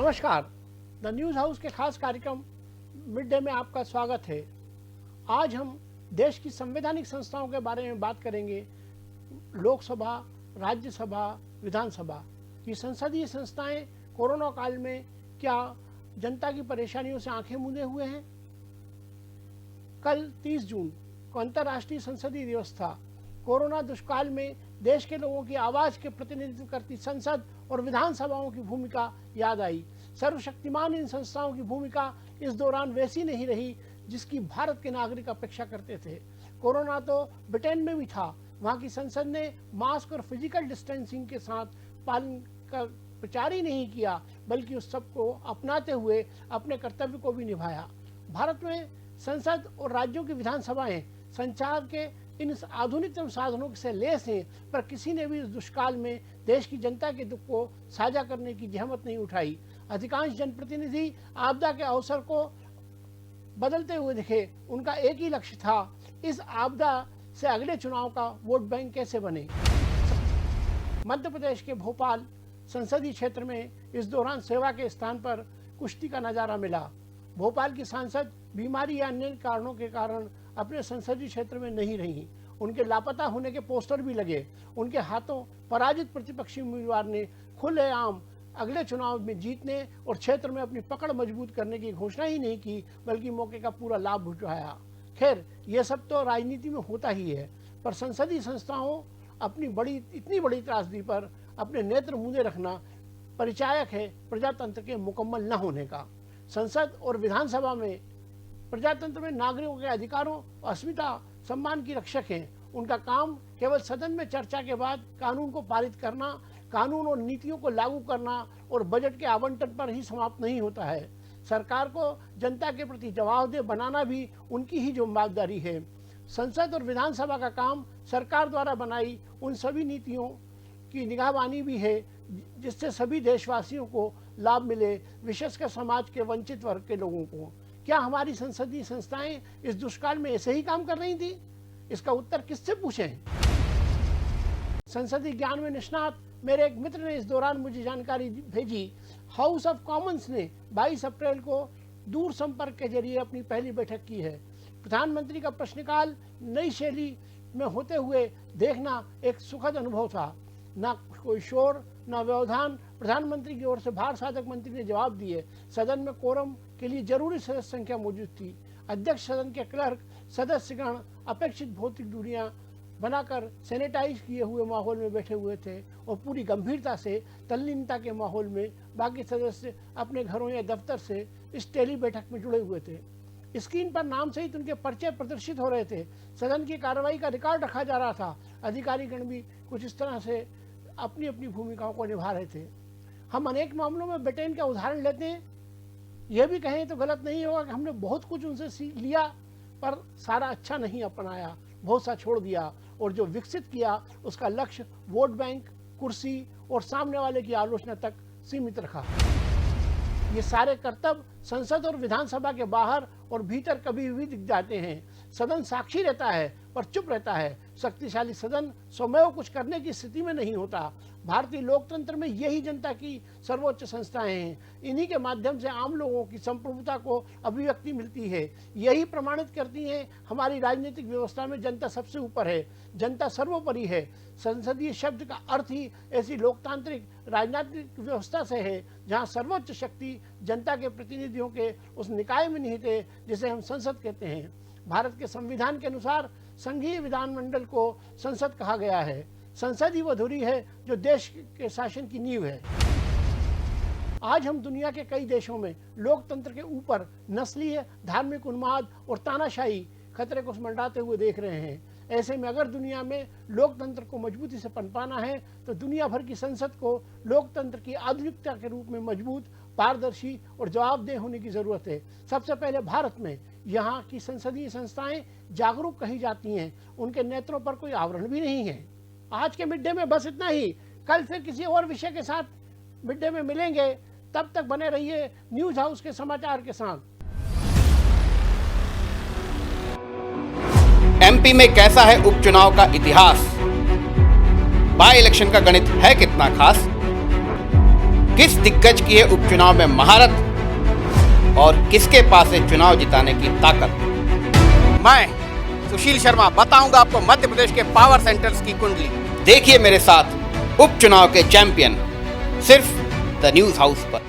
नमस्कार। The news house के खास कार्यक्रम मिड डे में आपका स्वागत है। आज हम देश की संवैधानिक संस्थाओं के बारे में बात करेंगे। लोकसभा, राज्यसभा, विधानसभा, ये संसदीय संस्थाएं कोरोना काल में क्या जनता की परेशानियों से आंखें मूंदे हुए हैं। कल 30 जून को अंतर्राष्ट्रीय संसदीय दिवस था। कोरोना दुष्काल में देश के लोगों की आवाज के प्रतिनिधित्व करती संसद और विधानसभाओं की भूमिका याद आई। सर्वशक्तिमान इन संस्थाओं की भूमिका इस दौरान वैसी नहीं रही जिसकी भारत के नागरिक अपेक्षा करते थे। कोरोना तो ब्रिटेन में भी था। वहां की संसद ने मास्क और फिजिकल डिस्टेंसिंग के साथ पालन का प्रचार ही नहीं किया, बल्कि उस सबको अपनाते हुए अपने कर्तव्य को भी निभाया। भारत में संसद और राज्यों की विधानसभाएं संचार के इन आधुनिकतम साधनों से लैस हैं, पर किसी ने भी इस दुष्काल में देश की जनता के दुख को साझा करने की जहमत नहीं उठाई। अधिकांश जनप्रतिनिधि आपदा के अवसर को बदलते हुए दिखे। उनका एक ही लक्ष्य था, इस आपदा से अगले चुनाव का वोट बैंक कैसे बने। मध्य प्रदेश के भोपाल संसदीय क्षेत्र में इस दौरान सेवा के स्थान पर कुश्ती का नजारा मिला। भोपाल की सांसद बीमारी या अन्य कारणों के कारण अपने संसदीय क्षेत्र में नहीं रही। उनके लापता होने के पोस्टर भी लगे। उनके हाथों पराजित प्रतिपक्षी उम्मीदवार ने खुलेआम अगले चुनाव में जीतने और क्षेत्र में अपनी पकड़ मजबूत करने की घोषणा ही नहीं की, बल्कि मौके का पूरा लाभ उठाया। खैर, यह सब तो राजनीति में होता ही है, पर संसदीय संस्थाओं अपनी इतनी बड़ी त्रासदी पर अपने नेत्र मूंदे रखना परिचायक है प्रजातंत्र के मुकम्मल न होने का। संसद और विधानसभा में प्रजातंत्र में नागरिकों के अधिकारों और अस्मिता सम्मान की रक्षक हैं। उनका काम केवल सदन में चर्चा के बाद कानून को पारित करना, कानून और नीतियों को लागू करना और बजट के आवंटन पर ही समाप्त नहीं होता है। सरकार को जनता के प्रति जवाबदेह बनाना भी उनकी ही जिम्मेदारी है। संसद और विधानसभा का काम सरकार द्वारा बनाई उन सभी नीतियों की निगहबानी भी है जिससे सभी देशवासियों को लाभ मिले, विशेषकर समाज के वंचित वर्ग के लोगों को। क्या हमारी संसदीय संस्थाएं इस दुष्काल में ऐसे ही काम कर रही थी? इसका उत्तर किससे पूछें? संसदीय ज्ञान में निष्णात मेरे एक मित्र ने इस दौरान मुझे जानकारी भेजी। हाउस ऑफ कॉमन्स ने 22 अप्रैल को दूर संपर्क के जरिए अपनी पहली बैठक की है। प्रधानमंत्री का प्रश्नकाल नई शैली में होते हुए देखना एक सुखद अनुभव था। ना कोई शोर, ना व्यवधान। प्रधानमंत्री की ओर से भार साधक मंत्री ने जवाब दिए। सदन में कोरम के लिए जरूरी सदस्य संख्या मौजूद थी। अध्यक्ष सदन के क्लर्क, सदस्यगण अपेक्षित भौतिक दूरियां बनाकर सैनिटाइज किए हुए माहौल में बैठे हुए थे और पूरी गंभीरता से तल्लीनता के माहौल में बाकी सदस्य अपने घरों या दफ्तर से इस टेली बैठक में जुड़े हुए थे। स्क्रीन पर नाम सहित उनके परिचय प्रदर्शित हो रहे थे। सदन की कार्रवाई का रिकॉर्ड रखा जा रहा था। अधिकारीगण भी कुछ इस तरह से अपनी अपनी भूमिकाओं को निभा रहे थे। हम अनेक मामलों में ब्रिटेन का उदाहरण लेते हैं। यह भी कहें तो गलत नहीं होगा कि हमने बहुत कुछ उनसे सीख लिया, पर सारा अच्छा नहीं अपनाया, बहुत सा छोड़ दिया और जो विकसित किया उसका लक्ष्य वोट बैंक, कुर्सी और सामने वाले की आलोचना तक सीमित रखा। ये सारे कर्तव्य संसद और विधानसभा के बाहर और भीतर कभी भी दिख जाते हैं। सदन साक्षी रहता है पर चुप रहता है। शक्तिशाली सदन स्वयं कुछ करने की स्थिति में नहीं होता। भारतीय लोकतंत्र में यही जनता की सर्वोच्च संस्थाएं हैं। इन्हीं के माध्यम से आम लोगों की संप्रभुता को अभिव्यक्ति मिलती है। यही प्रमाणित करती है हमारी राजनीतिक व्यवस्था में जनता सबसे ऊपर है, जनता सर्वोपरि है। संसदीय शब्द का अर्थ ही ऐसी लोकतांत्रिक राजनीतिक व्यवस्था से है जहां सर्वोच्च शक्ति जनता के प्रतिनिधियों के उस निकाय में निहित है जिसे हम संसद कहते हैं। भारत के संविधान के अनुसार संघीय विधानमंडल को संसद कहा गया है। संसद ही वह धुरी है जो देश के शासन की नींव है। आज हम दुनिया के कई देशों में लोकतंत्र के ऊपर नस्लीय, धार्मिक उन्माद और तानाशाही खतरे को मंडराते हुए देख रहे हैं। ऐसे में अगर दुनिया में लोकतंत्र को मजबूती से पनपाना है तो दुनिया भर की संसद को लोकतंत्र की आधुनिकता के रूप में मजबूत, पारदर्शी और जवाबदेह होने की जरूरत है। सबसे पहले भारत में यहाँ की संसदीय संस्थाएं जागरूक कही जाती हैं। उनके नेत्रों पर कोई आवरण भी नहीं है। आज के मिड डे में बस इतना ही। कल फिर किसी और विषय के साथ मिड डे में मिलेंगे। तब तक बने रहिए न्यूज़ हाउस के समाचार के साथ। एमपी में कैसा है उपचुनाव का इतिहास? बाय इलेक्शन का गणित है कितना खास? किस दिग्गज की है उपचुनाव में महारत और किसके पास है चुनाव जिताने की ताकत। मैं सुशील शर्मा बताऊंगा आपको मध्य प्रदेश के पावर सेंटर्स की कुंडली। देखिए मेरे साथ उपचुनाव के चैंपियन सिर्फ द न्यूज हाउस पर।